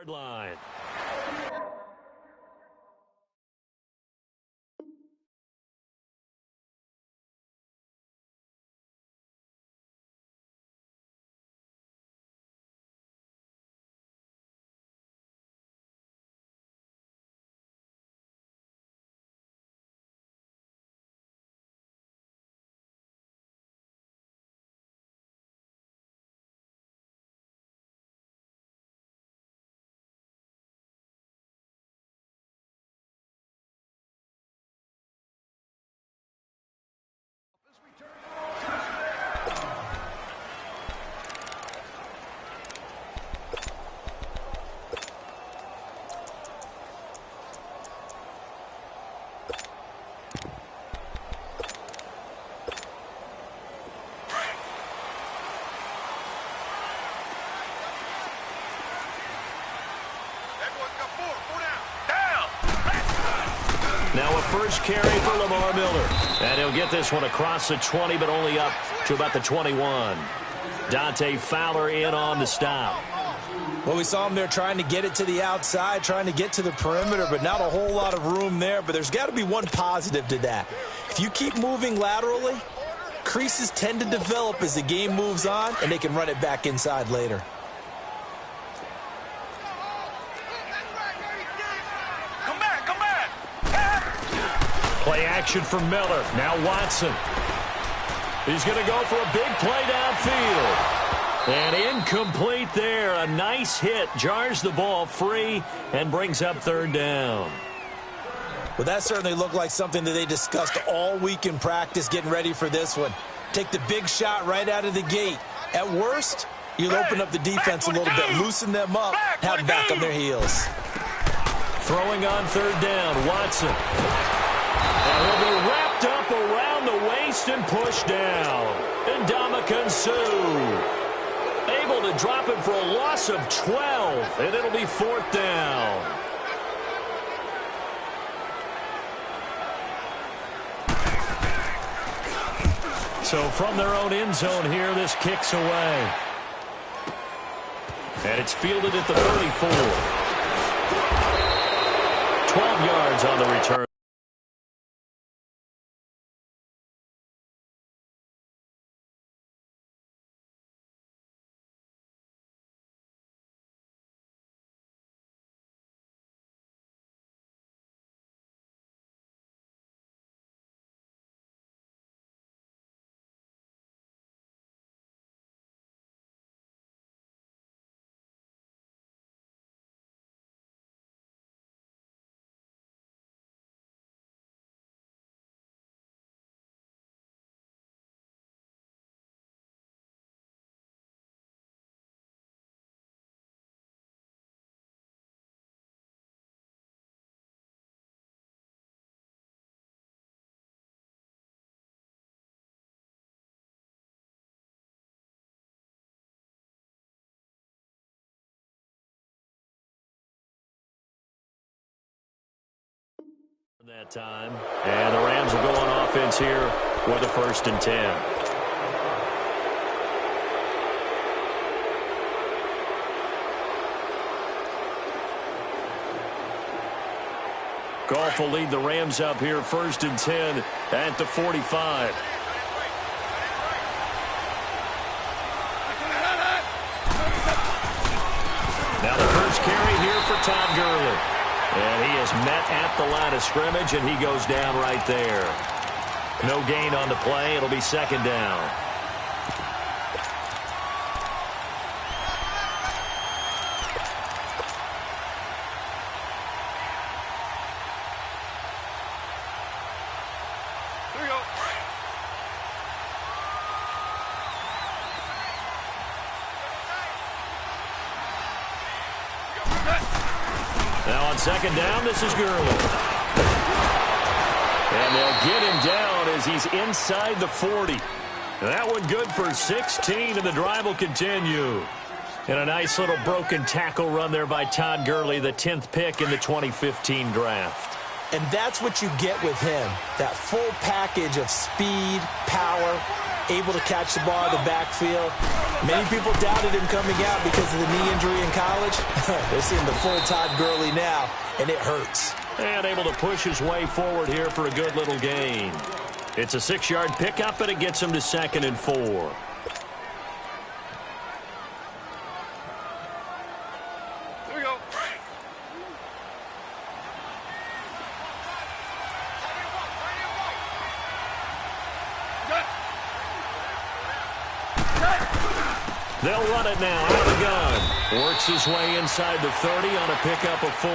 Line. Now a first carry for Lamar Miller. And he'll get this one across the 20, but only up to about the 21. Dante Fowler in on the stop. Well, we saw him there trying to get it to the outside, trying to get to the perimeter, but not a whole lot of room there. But there's got to be one positive to that. If you keep moving laterally, creases tend to develop as the game moves on, and they can run it back inside later. Play action for Miller. Now Watson. He's going to go for a big play downfield. And incomplete there. A nice hit. Jars the ball free and brings up third down. Well, that certainly looked like something that they discussed all week in practice getting ready for this one. Take the big shot right out of the gate. At worst, you'll open up the defense a little bit, loosen them up, have them back on their heels. Throwing on third down, Watson. And he'll be wrapped up around the waist and pushed down. And Ndamukong Suh able to drop it for a loss of 12, and it'll be fourth down. So from their own end zone here, this kicks away. And it's fielded at the 34. 12 yards on the return. That time, and the Rams will go on offense here with a 1st and 10. Goff will lead the Rams up here, 1st and 10 at the 45. Now the first carry here for Todd Gurley. And he is met at the line of scrimmage, and he goes down right there. No gain on the play. It'll be 2nd down. Here we go. Now on 2nd down, this is Gurley. And they'll get him down as he's inside the 40. That one good for 16, and the drive will continue. And a nice little broken tackle run there by Todd Gurley, the 10th pick in the 2015 draft. And that's what you get with him, that full package of speed, power, able to catch the ball in the backfield. Many people doubted him coming out because of the knee injury in college. They're seeing the full Todd Gurley now, and it hurts. And able to push his way forward here for a good little gain. It's a 6-yard pickup, and it gets him to 2nd and 4. They'll run it now out of the gun. Works his way inside the 30 on a pickup of 4.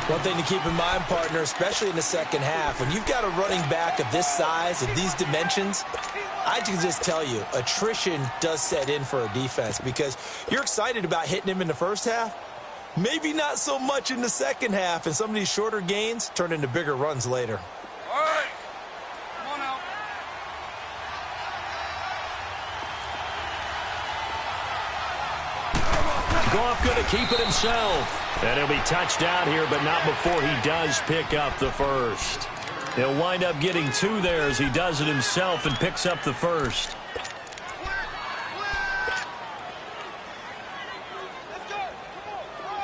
One thing to keep in mind, partner, especially in the second half, when you've got a running back of this size, of these dimensions, I can just tell you, attrition does set in for a defense because you're excited about hitting him in the first half. Maybe not so much in the second half, and some of these shorter gains turn into bigger runs later. All right. Come on out. Goff going to keep it himself. And he'll be touched out here, but not before he does pick up the first. He'll wind up getting 2 there as he does it himself and picks up the first.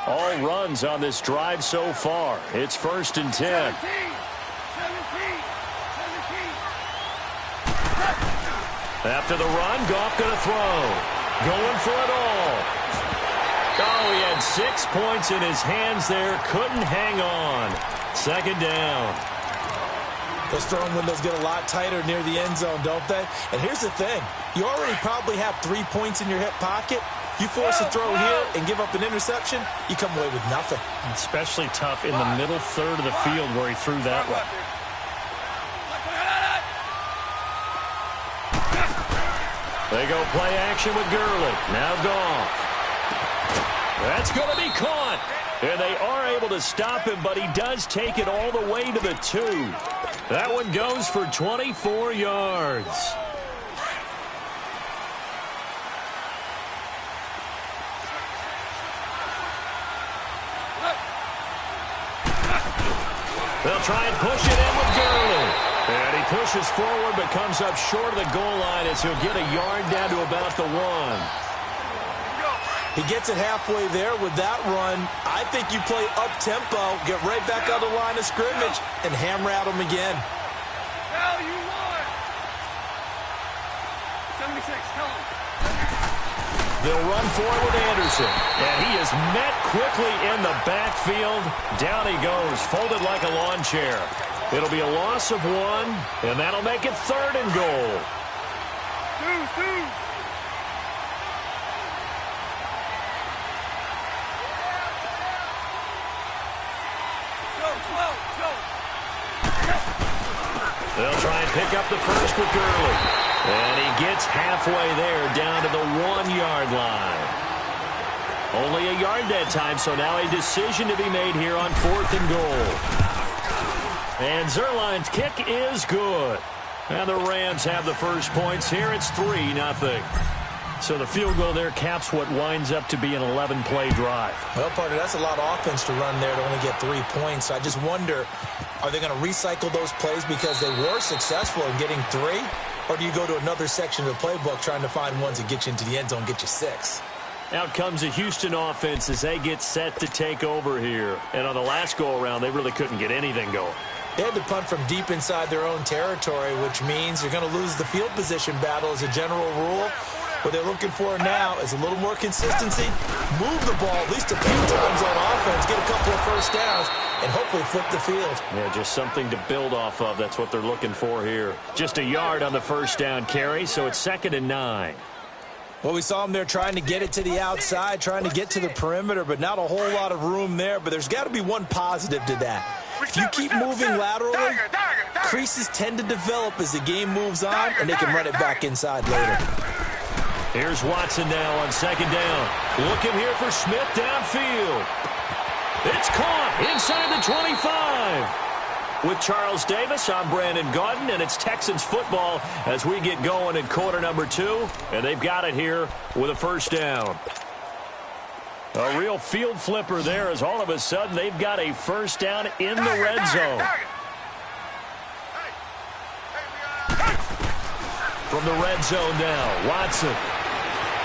All runs on this drive so far. It's 1st and 10. After the run, Goff going to throw. Going for it all. Oh, he had 6 points in his hands there. Couldn't hang on. 2nd down. Those throwing windows get a lot tighter near the end zone, don't they? And here's the thing. You already probably have 3 points in your hip pocket. You force a throw here and give up an interception, you come away with nothing. Especially tough in the middle third of the field where he threw that one. They go play action with Gurley. Now Goff. That's going to be caught. And they are able to stop him, but he does take it all the way to the 2. That one goes for 24 yards. They'll try and push it in with Gurley. And he pushes forward but comes up short of the goal line as he'll get a yard down to about the 1. He gets it halfway there with that run. I think you play up-tempo, get right back on the line of scrimmage, and hammer at him again. Hell, you won. 76, tell him. They'll run for it with Anderson. And he is met quickly in the backfield. Down he goes, folded like a lawn chair. It'll be a loss of 1, and that'll make it 3rd and goal. 2. They'll try and pick up the first with Gurley. And he gets halfway there down to the 1-yard line. Only a yard that time, so now a decision to be made here on 4th and goal. And Zerline's kick is good. And the Rams have the first points here. It's 3-0. So the field goal there caps what winds up to be an 11-play drive. Well, partner, that's a lot of offense to run there to only get 3 points. I just wonder, are they going to recycle those plays because they were successful in getting 3? Or do you go to another section of the playbook trying to find ones that get you into the end zone and get you 6? Out comes the Houston offense as they get set to take over here. And on the last go-around, they really couldn't get anything going. They had to punt from deep inside their own territory, which means you're going to lose the field position battle as a general rule. What they're looking for now is a little more consistency, move the ball at least a few times on offense, get a couple of first downs, and hopefully flip the field. Yeah, just something to build off of. That's what they're looking for here. Just a yard on the first down carry, so it's 2nd and 9. Well, we saw them there trying to get it to the outside, trying to get to the perimeter, but not a whole lot of room there. But there's got to be one positive to that. If you keep moving laterally, creases tend to develop as the game moves on, and they can run it back inside later. Here's Watson now on 2nd down. Looking here for Smith downfield. It's caught inside the 25. With Charles Davis, I'm Brandon Gaudin, and it's Texans football as we get going in quarter number 2. And they've got it here with a first down. A real field flipper there as all of a sudden they've got a first down in the red zone. from the red zone now. Watson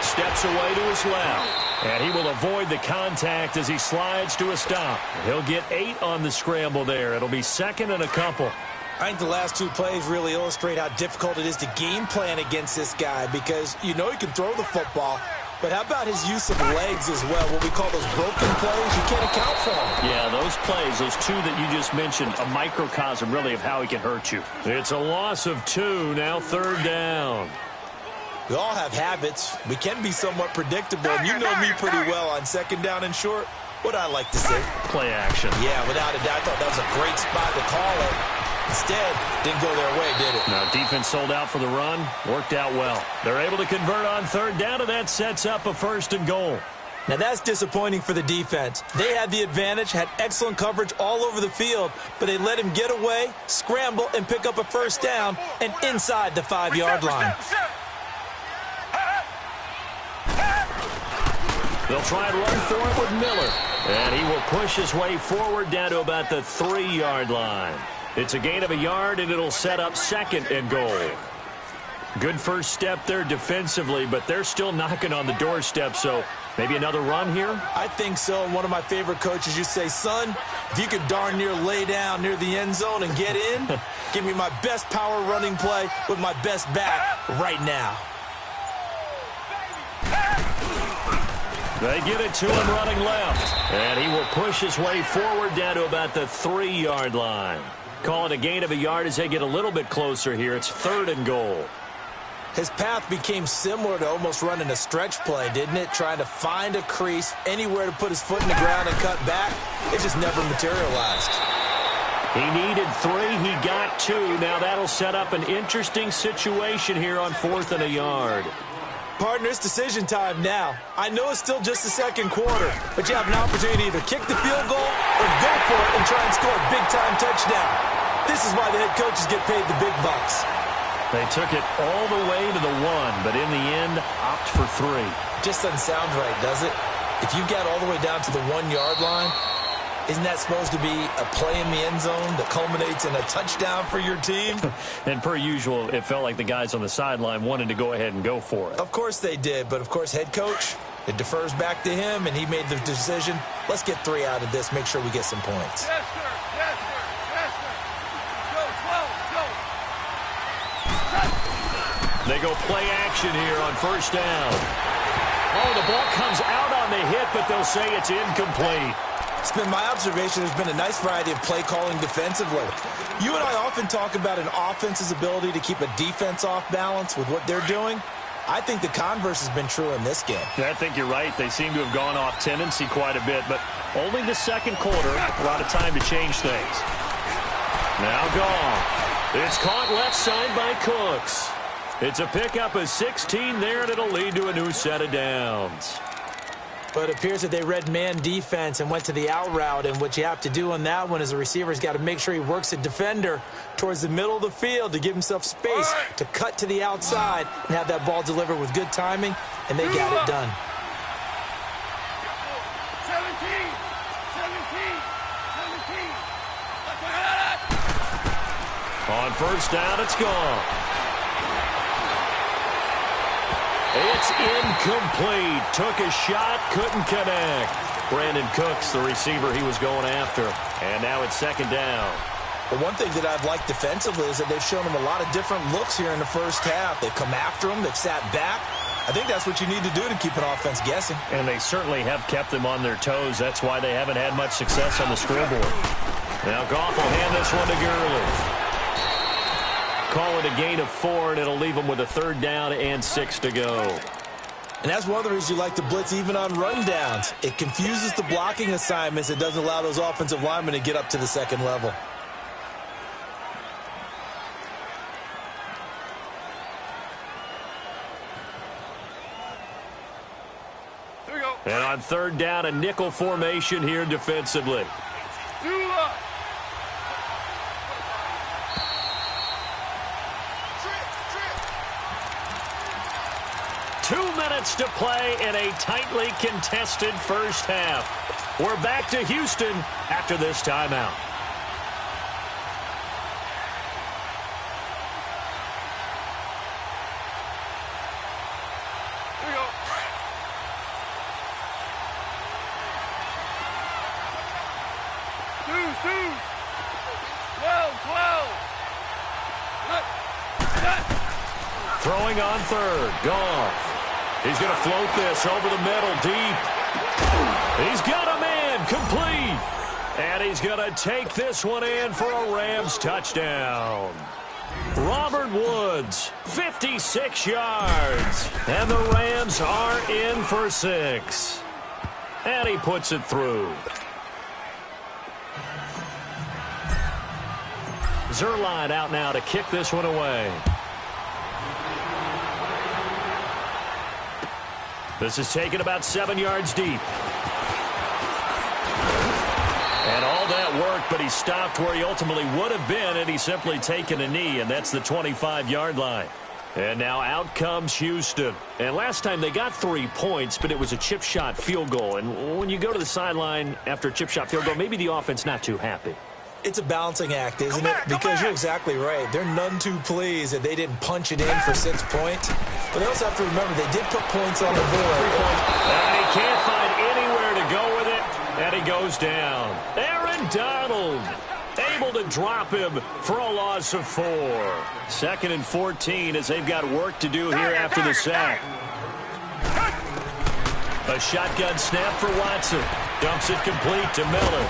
steps away to his left. And he will avoid the contact as he slides to a stop. He'll get 8 on the scramble there. It'll be second and a couple. I think the last 2 plays really illustrate how difficult it is to game plan against this guy because you know he can throw the football, but how about his use of legs as well, what we call those broken plays? You can't account for them. Yeah, those plays, those 2 that you just mentioned, a microcosm really of how he can hurt you. It's a loss of 2, now third down. We all have habits. We can be somewhat predictable, and you know me pretty well on second down and short. What I like to say? Play action. Yeah, without a doubt. I thought that was a great spot to call it. Instead, didn't go their way, did it? Now, defense sold out for the run. Worked out well. They're able to convert on third down, and that sets up a first and goal. Now, that's disappointing for the defense. They had the advantage, had excellent coverage all over the field, but they let him get away, scramble, and pick up a first down, and inside the 5-yard line. They'll try and run for it with Miller. And he will push his way forward down to about the 3-yard line. It's a gain of a yard, and it'll set up second and goal. Good first step there defensively, but they're still knocking on the doorstep, so maybe another run here? I think so. One of my favorite coaches, you say, son, if you could darn near lay down near the end zone and get in, give me my best power running play with my best back right now. They get it to him running left. And he will push his way forward down to about the 3-yard line. Call it a gain of a yard as they get a little bit closer here. It's third and goal. His path became similar to almost running a stretch play, didn't it? Trying to find a crease, anywhere to put his foot in the ground and cut back. It just never materialized. He needed 3. He got 2. Now that'll set up an interesting situation here on fourth and a yard. Partner, it's decision time now. I know it's still just the second quarter, but you have an opportunity to either kick the field goal or go for it and try and score a big-time touchdown. This is why the head coaches get paid the big bucks. They took it all the way to the 1, but in the end, opt for 3. Just doesn't sound right, does it? If you got all the way down to the 1-yard line, isn't that supposed to be a play in the end zone that culminates in a touchdown for your team? And per usual, it felt like the guys on the sideline wanted to go ahead and go for it. Of course they did, but of course head coach, it defers back to him, and he made the decision. Let's get 3 out of this, make sure we get some points. Yes, sir. Yes, sir. Yes, sir. Go, 12, go. They go play action here on first down. Oh, the ball comes out on the hit, but they'll say it's incomplete. It's been my observation there's been a nice variety of play calling defensively. You and I often talk about an offense's ability to keep a defense off balance with what they're doing. I think the converse has been true in this game. I think you're right. They seem to have gone off tendency quite a bit, but only the second quarter, a lot of time to change things. Now gone. It's caught left side by Cooks. It's a pickup of 16 there, and it'll lead to a new set of downs. But it appears that they read man defense and went to the out route, and what you have to do on that one is the receiver's got to make sure he works a defender towards the middle of the field to give himself space to cut to the outside and have that ball delivered with good timing, and they got it done. 17. On first down, it's gone. It's incomplete. Took a shot, couldn't connect. Brandon Cooks, the receiver he was going after. And now it's second down. But one thing that I've liked defensively is that they've shown him a lot of different looks here in the first half. They've come after him. They've sat back. I think that's what you need to do to keep an offense guessing. And they certainly have kept them on their toes. That's why they haven't had much success on the scoreboard. Now Goff will hand this one to Gurley. Call it a gain of 4, and it'll leave them with a third down and 6 to go. And that's one of the reasons you like to blitz even on rundowns. It confuses the blocking assignments. It doesn't allow those offensive linemen to get up to the second level. Here we go. And on third down, a nickel formation here defensively. Do up. 2 minutes to play in a tightly contested first half. We're back to Houston after this timeout. two. 12. Throwing on third. Goff. He's going to float this over the middle deep. He's got a man complete. And he's going to take this one in for a Rams touchdown. Robert Woods, 56 yards. And the Rams are in for 6. And he puts it through. Zerline out now to kick this one away. This is taken about 7 yards deep. And all that work, but he stopped where he ultimately would have been, and he's simply taken a knee, and that's the 25-yard line. And now out comes Houston. And last time they got 3 points, but it was a chip shot field goal. And when you go to the sideline after a chip shot field goal, maybe the offense not too happy. It's a balancing act, isn't it? Because you're exactly right. They're none too pleased that they didn't punch it in for 6 points. But they also have to remember they did put points on the board. And he can't find anywhere to go with it, and he goes down. Aaron Donald able to drop him for a loss of 4. 2nd and 14 as they've got work to do here after the sack. A shotgun snap for Watson. Dumps it complete to Miller.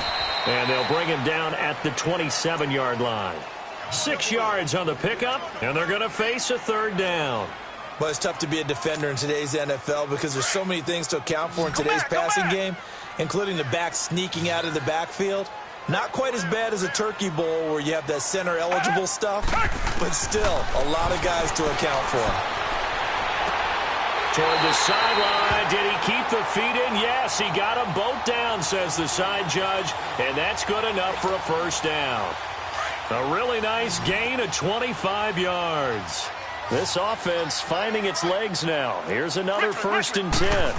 And they'll bring him down at the 27-yard line. 6 yards on the pickup, and they're going to face a 3rd down. But it's tough to be a defender in today's NFL because there's so many things to account for in today's passing game, including the back sneaking out of the backfield. Not quite as bad as a turkey bowl where you have that center-eligible stuff, but still a lot of guys to account for. Toward the sideline. Did he keep the feet in? Yes, he got them both down, says the side judge, and that's good enough for a 1st down. A really nice gain of 25 yards. This offense finding its legs now. Here's another 1st and 10.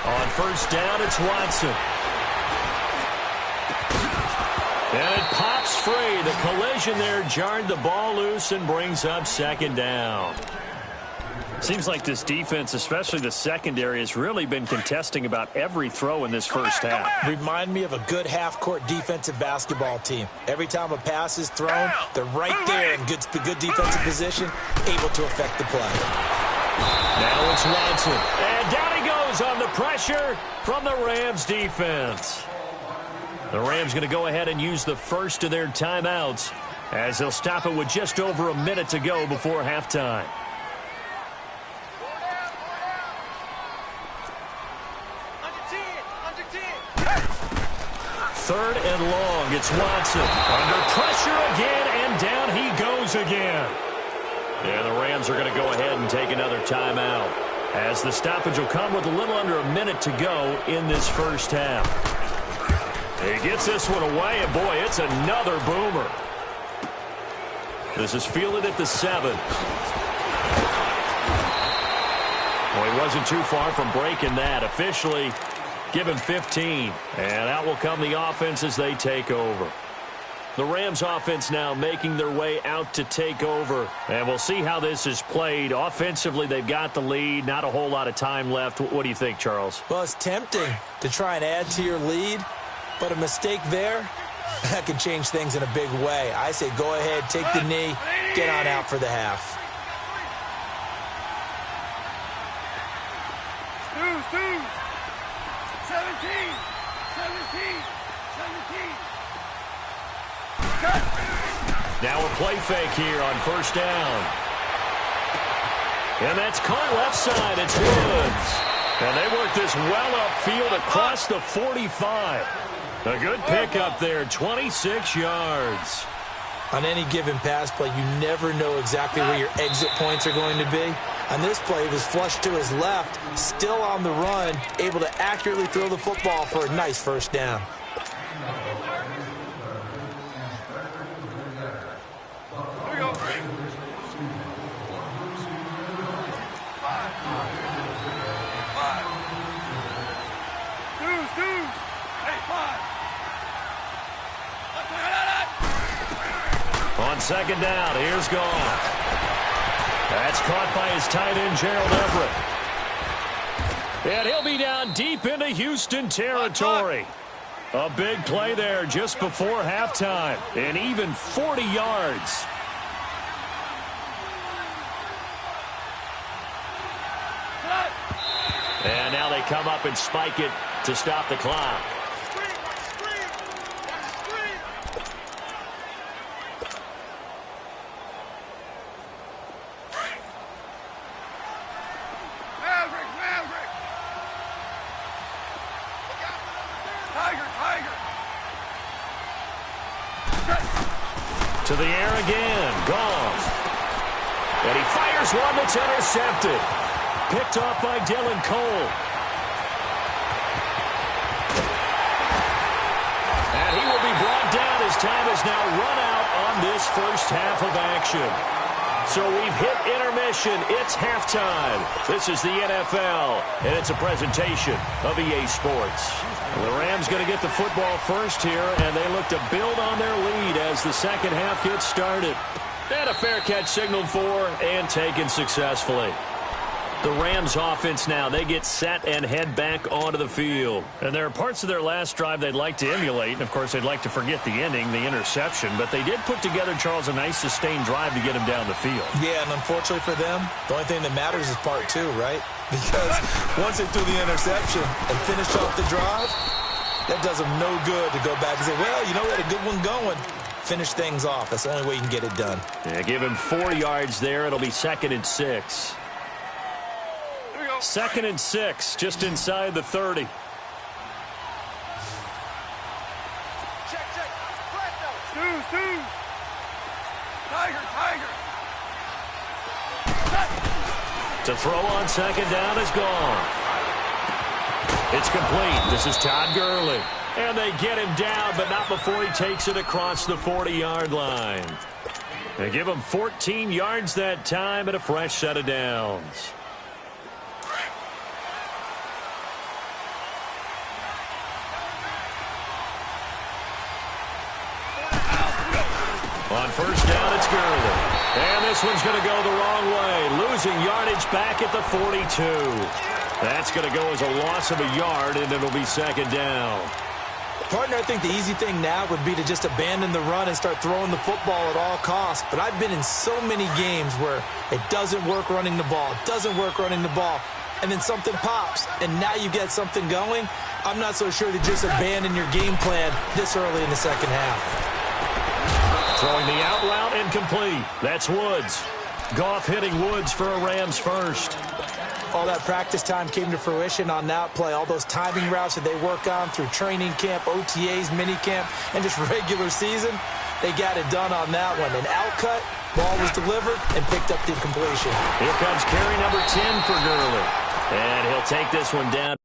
On 1st down, it's Watson. And it pops free. The collision there jarred the ball loose and brings up 2nd down. Seems like this defense, especially the secondary, has really been contesting about every throw in this first half. Remind me of a good half-court defensive basketball team. Every time a pass is thrown, they're right there in good defensive position, able to affect the play. Now it's Watson. And down he goes on the pressure from the Rams defense. The Rams going to go ahead and use the first of their timeouts as they'll stop it with just over a minute to go before halftime. 3rd and long. It's Watson. Under pressure again, and down he goes again. And the Rams are going to go ahead and take another timeout as the stoppage will come with a little under a minute to go in this first half. He gets this one away, and boy, it's another boomer. This is fielded at the 7. Well, he wasn't too far from breaking that. Officially, give him 15. And out will come the offense as they take over. The Rams offense now making their way out to take over. And we'll see how this is played. Offensively, they've got the lead. Not a whole lot of time left. What do you think, Charles? Well, it's tempting to try and add to your lead. But a mistake there, that can change things in a big way. I say go ahead, take the knee, get on out for the half. Two. 17. Now a play fake here on 1st down. And that's caught left side. It's Woods. And they work this well upfield across the 45. A good pickup there, 26 yards. On any given pass play, you never know exactly where your exit points are going to be. On this play, it was flushed to his left, still on the run, able to accurately throw the football for a nice 1st down. Here we go. 5. On 2nd down, here's Goff. That's caught by his tight end, Gerald Everett. And he'll be down deep into Houston territory. A big play there just before halftime, and even 40 yards. And now they come up and spike it to stop the clock. To the air again. Gone. And he fires one that's intercepted. Picked off by Dylan Cole. And he will be brought down as time has now run out on this first half of action. So we've hit intermission. It's halftime. This is the NFL, and it's a presentation of EA Sports. The Rams going to get the football first here, and they look to build on their lead as the second half gets started. And a fair catch signaled for and taken successfully. The Rams offense now, they get set and head back onto the field. And there are parts of their last drive they'd like to emulate. And, of course, they'd like to forget the ending, the interception. But they did put together, Charles, a nice sustained drive to get him down the field. Yeah, and unfortunately for them, the only thing that matters is part two, right? Because once they threw the interception and finished off the drive, that does them no good to go back and say, well, you know, we had a good one going. Finish things off. That's the only way you can get it done. Yeah, give him 4 yards there. It'll be 2nd and 6. 2nd and 6, just inside the 30. Check. Two. Tiger. To throw on 2nd down is gone. It's complete. This is Todd Gurley. And they get him down, but not before he takes it across the 40-yard line. They give him 14 yards that time and a fresh set of downs. On first down, it's Gurley. And this one's going to go the wrong way. Losing yardage back at the 42. That's going to go as a loss of a yard, and it'll be 2nd down. Partner, I think the easy thing now would be to just abandon the run and start throwing the football at all costs. But I've been in so many games where it doesn't work running the ball, and then something pops, and now you get something going. I'm not so sure to just abandon your game plan this early in the second half. Throwing the out route incomplete. That's Woods. Goff hitting Woods for a Rams first. All that practice time came to fruition on that play. All those timing routes that they work on through training camp, OTAs, minicamp, and just regular season, they got it done on that one. An outcut, ball was delivered, and picked up the completion. Here comes carry number 10 for Gurley. And he'll take this one down.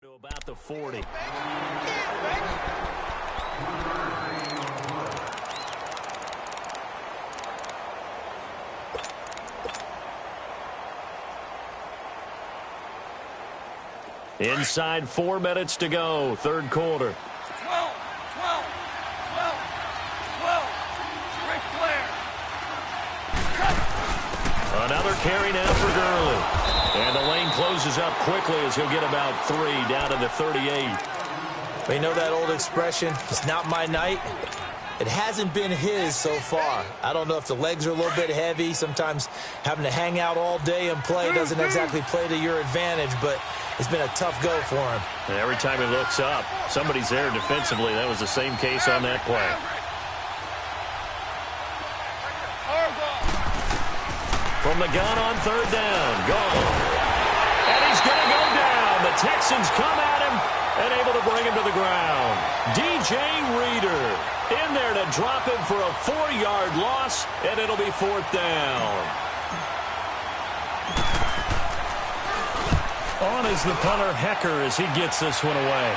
To about the 40. Inside 4 minutes to go, third quarter. 12. Ric Flair. Another carry now for Gurley. And the lane closes up quickly as he'll get about 3 down to the 38. We know that old expression, it's not my night. It hasn't been his so far. I don't know if the legs are a little bit heavy. Sometimes having to hang out all day and play doesn't exactly play to your advantage, but it's been a tough go for him. And every time he looks up, somebody's there defensively. That was the same case on that play. From the gun on third down, gone. And he's going to go down. The Texans come at him and able to bring him to the ground. DJ Reader in there to drop him for a 4-yard loss, and it'll be 4th down. On is the punter, Hecker, as he gets this one away.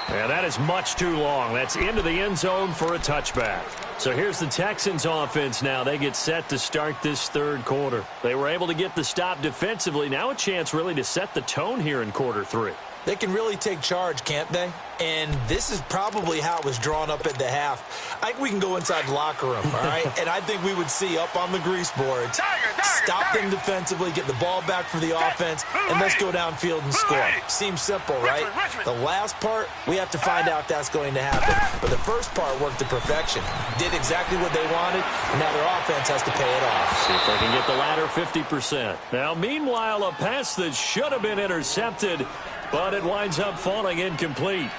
Yeah, that is much too long. That's into the end zone for a touchback. So here's the Texans offense now. They get set to start this third quarter. They were able to get the stop defensively. Now a chance really to set the tone here in quarter 3. They can really take charge, can't they? And this is probably how it was drawn up at the half. I think we can go inside the locker room, all right? And I think we would see up on the grease boards, stop them defensively, get the ball back for the offense, and let's go downfield and score. Seems simple, right? The last part, we have to find out if that's going to happen. But the first part worked to perfection. Did exactly what they wanted, and now their offense has to pay it off. See if they can get the latter 50%. Now, meanwhile, a pass that should have been intercepted, but it winds up falling incomplete.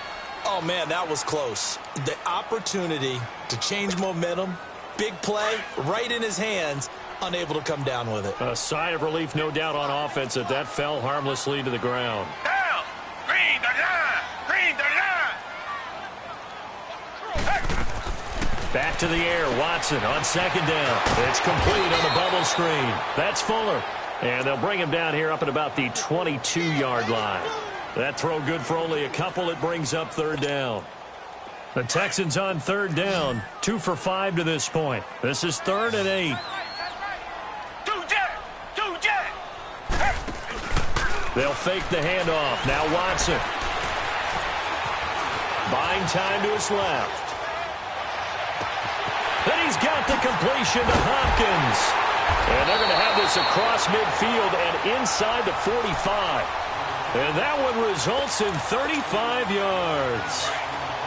Oh, man, that was close. The opportunity to change momentum, big play, right in his hands, unable to come down with it. A sigh of relief, no doubt, on offense that fell harmlessly to the ground. Down! Green, da-da! Green, da-da! Back to the air, Watson on second down. It's complete on the bubble screen. That's Fuller. And they'll bring him down here up at about the 22-yard line. That throw good for only a couple. It brings up third down. The Texans on third down, 2 for 5 to this point. This is 3rd and 8. They'll fake the handoff. Now Watson. Buying time to his left. Then he's got the completion to Hopkins. And they're going to have this across midfield and inside the 45. And that one results in 35 yards.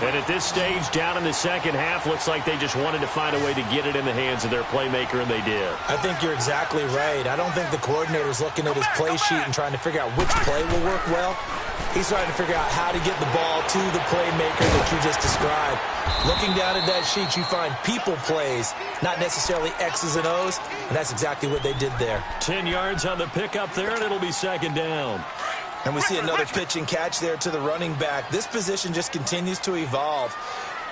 And at this stage, down in the second half, looks like they just wanted to find a way to get it in the hands of their playmaker, and they did. I think you're exactly right. I don't think the coordinator's looking at his play sheet and trying to figure out which play will work well. He's trying to figure out how to get the ball to the playmaker that you just described. Looking down at that sheet, you find people plays, not necessarily X's and O's, and that's exactly what they did there. 10 yards on the pickup there, and it'll be second down. And we see another pitch and catch there to the running back. This position just continues to evolve.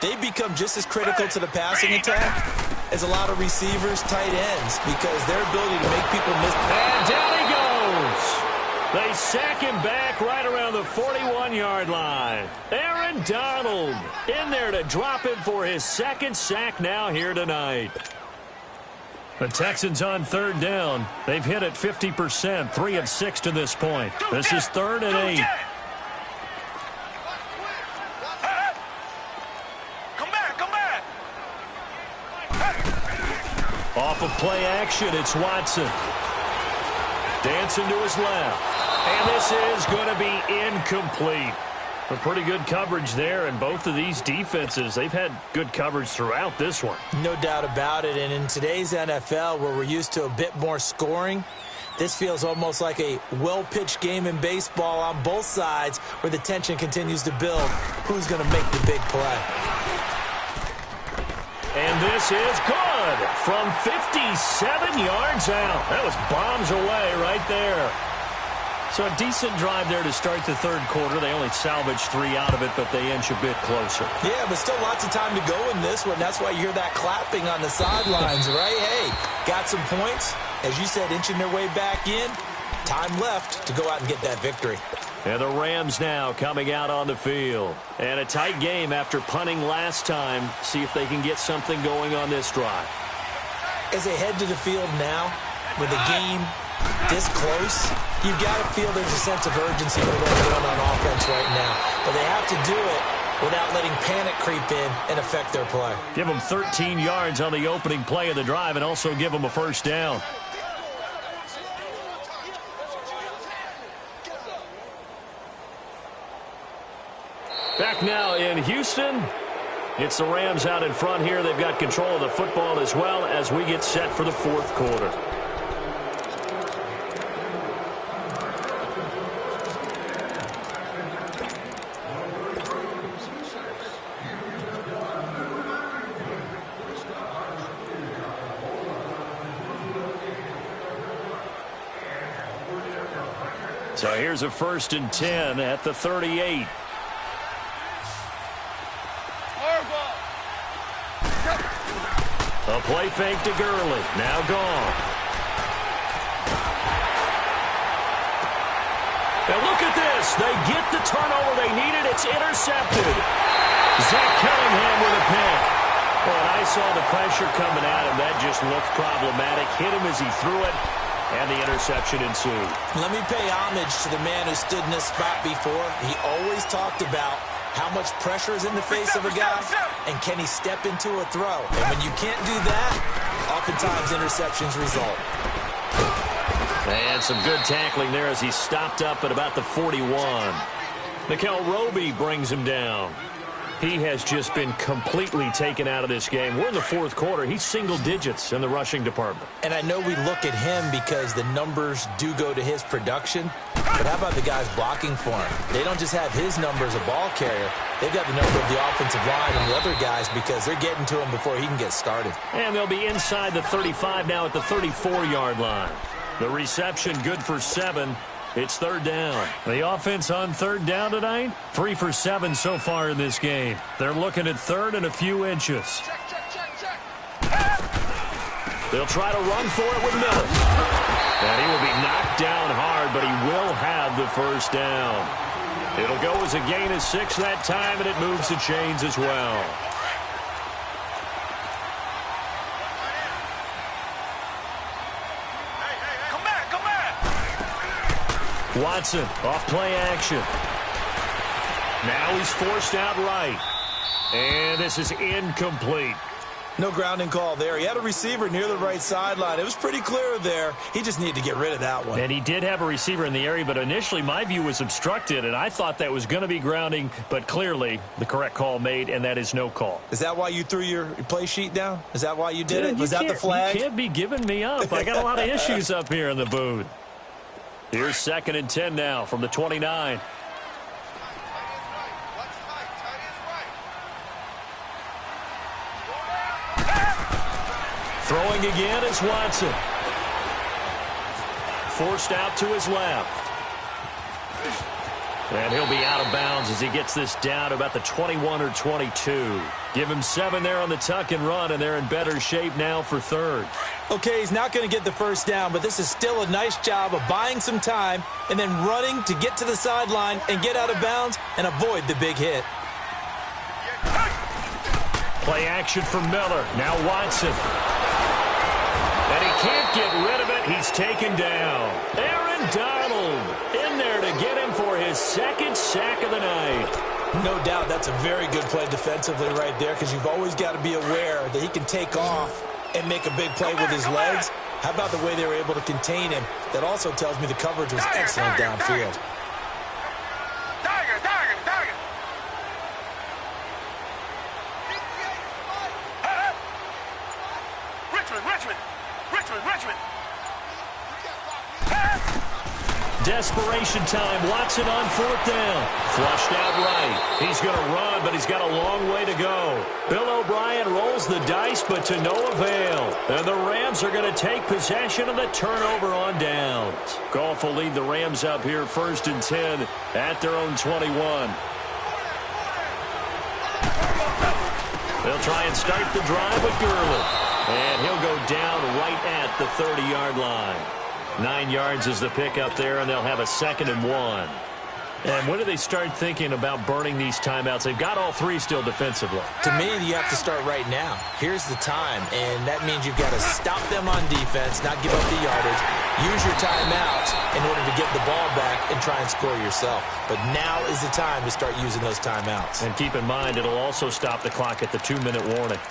They become just as critical to the passing attack as a lot of receivers, tight ends, because their ability to make people miss. And down he goes. They sack him back right around the 41-yard line. Aaron Donald in there to drop him for his second sack now here tonight. The Texans on third down. They've hit it 50%, 3 of 6 to this point. This is 3rd and 8. Come back! Off of play action, it's Watson. Dancing to his left. And this is going to be incomplete. A pretty good coverage there, and both of these defenses, they've had good coverage throughout this one. No doubt about it, and in today's NFL, where we're used to a bit more scoring, this feels almost like a well-pitched game in baseball on both sides where the tension continues to build. Who's going to make the big play? And this is good from 57 yards out. That was bombs away right there. So a decent drive there to start the third quarter. They only salvaged 3 out of it, but they inch a bit closer. Yeah, but still lots of time to go in this one. That's why you hear that clapping on the sidelines, right? Hey, got some points. As you said, inching their way back in. Time left to go out and get that victory. And the Rams now coming out on the field. And a tight game after punting last time. See if they can get something going on this drive. As they head to the field now, with the game this close, you've got to feel there's a sense of urgency for them going on offense right now. But they have to do it without letting panic creep in and affect their play. Give them 13 yards on the opening play of the drive and also give them a first down. Back now in Houston. It's the Rams out in front here. They've got control of the football as well as we get set for the fourth quarter. So here's a 1st and 10 at the 38. A play fake to Gurley. Now gone. And look at this. They get the turnover they needed. It's intercepted. Zach Cunningham with a pick. Well, a saw the pressure coming at him. That just looked problematic. Hit him as he threw it, and the interception ensued. Let me pay homage to the man who stood in this spot before. He always talked about how much pressure is in the face of a guy, and can he step into a throw? And when you can't do that, oftentimes interceptions result. And some good tackling there as he stopped up at about the 41. Mikel Roby brings him down. He has just been completely taken out of this game. We're in the fourth quarter. He's single digits in the rushing department. And I know we look at him because the numbers do go to his production, but how about the guys blocking for him? They don't just have his number as a ball carrier. They've got the number of the offensive line and the other guys because they're getting to him before he can get started. And they'll be inside the 35 now at the 34-yard line. The reception good for 7. It's third down. The offense on third down tonight, 3 for 7 so far in this game. They're looking at third and a few inches. They'll try to run for it with Miller. And he will be knocked down hard, but he will have the first down. It'll go as a gain of 6 that time, and it moves the chains as well. Watson off play action. Now he's forced out right. And this is incomplete. No grounding call there. He had a receiver near the right sideline. It was pretty clear there. He just needed to get rid of that one. And he did have a receiver in the area, but initially my view was obstructed, and I thought that was going to be grounding, but clearly the correct call made, and that is no call. Is that why you threw your play sheet down? Is that why you did it? Was that the flag? You can't be giving me up. I got a lot of issues up here in the booth. Here's 2nd and 10 now from the 29. Throwing again is Watson. Forced out to his left. And he'll be out of bounds as he gets this down to about the 21 or 22. Give him 7 there on the tuck and run, and they're in better shape now for third. Okay, he's not going to get the first down, but this is still a nice job of buying some time and then running to get to the sideline and get out of bounds and avoid the big hit. Play action for Miller. Now Watson. And he can't get rid of it. He's taken down. Aaron Donald in there to get him for his 2nd sack of the night. No doubt that's a very good play defensively right there because you've always got to be aware that he can take off and make a big play with his legs. How about the way they were able to contain him? That also tells me the coverage was excellent downfield. Richmond. Desperation time. Watson on 4th down. Flushed out right. He's going to run, but he's got a long way to go. Bill O'Brien rolls the dice, but to no avail. And the Rams are going to take possession of the turnover on downs. Goff will lead the Rams up here 1st and 10 at their own 21. They'll try and start the drive with Gurley. And he'll go down right at the 30-yard line. 9 yards is the pickup there, and they'll have a 2nd and 1. And when do they start thinking about burning these timeouts? They've got all 3 still defensively. To me, you have to start right now. Here's the time, and that means you've got to stop them on defense, not give up the yardage, use your timeouts in order to get the ball back and try and score yourself. But now is the time to start using those timeouts. And keep in mind, it'll also stop the clock at the 2-minute warning.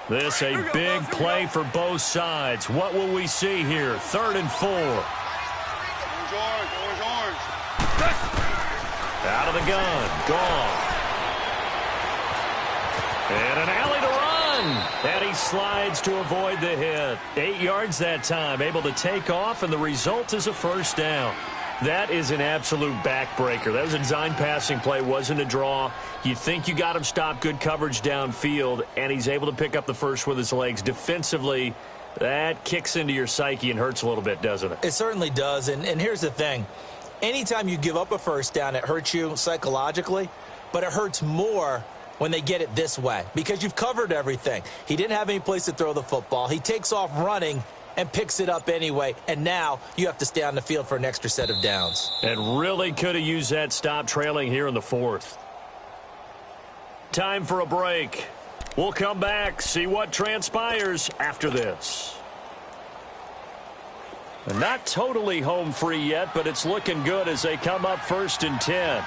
This a big play for both sides. What will we see here? 3rd and 4. Orange. Out of the gun. Gone. And an alley to run. And he slides to avoid the hit. 8 yards that time. Able to take off, and the result is a first down. That is an absolute backbreaker. That was a design passing play, wasn't a draw. You think you got him stopped, good coverage downfield, and he's able to pick up the first with his legs. Defensively, that kicks into your psyche and hurts a little bit, doesn't it? It certainly does, and here's the thing. Anytime you give up a first down, it hurts you psychologically, but it hurts more when they get it this way because you've covered everything. He didn't have any place to throw the football. He takes off running, and picks it up anyway. And now you have to stay on the field for an extra set of downs. And really could have used that stop trailing here in the fourth. Time for a break. We'll come back, see what transpires after this. And not totally home free yet, but it's looking good as they come up 1st and 10.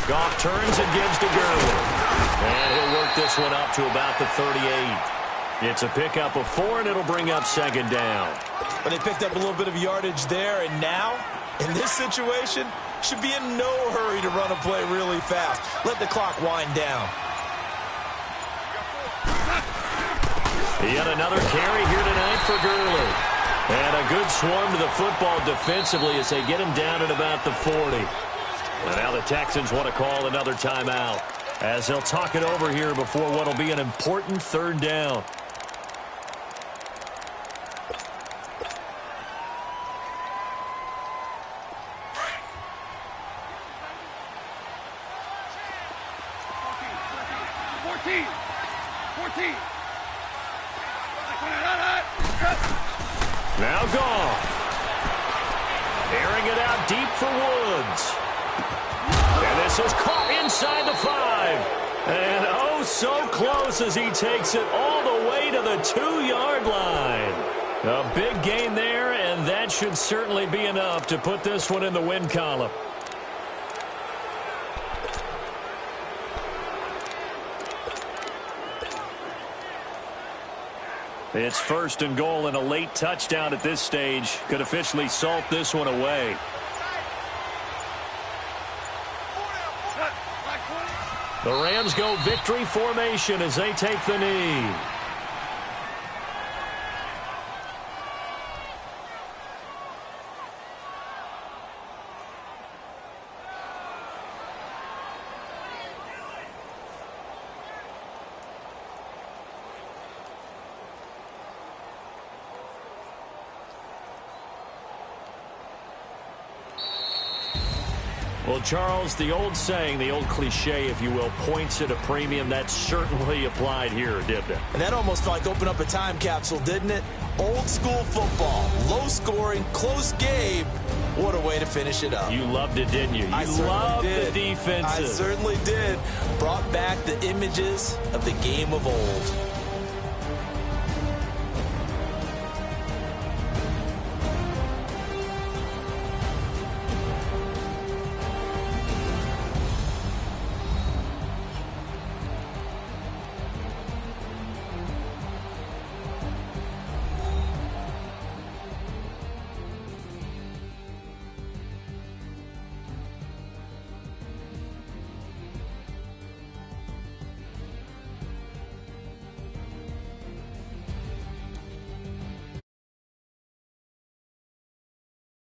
Goff turns and gives to Gurley. And he'll work this one up to about the 38. It's a pickup of 4, and it'll bring up 2nd down. But they picked up a little bit of yardage there, and now, in this situation, should be in no hurry to run a play really fast. Let the clock wind down. Yet another carry here tonight for Gurley. And a good swarm to the football defensively as they get him down at about the 40. And now the Texans want to call another timeout as they'll talk it over here before what will be an important 3rd down. Now Goff. Airing it out deep for Woods. And this is caught inside the 5. And oh, so close as he takes it all the way to the 2-yard line. A big gain there, and that should certainly be enough to put this one in the win column. It's 1st and goal, and a late touchdown at this stage could officially salt this one away. The Rams go victory formation as they take the knee. Well, Charles, the old saying, the old cliche, if you will, points at a premium. That certainly applied here, didn't it? And that almost like opened up a time capsule, didn't it? Old school football, low scoring, close game. What a way to finish it up. You loved it, didn't you? I You loved did. the defenses. I certainly did. Brought back the images of the game of old.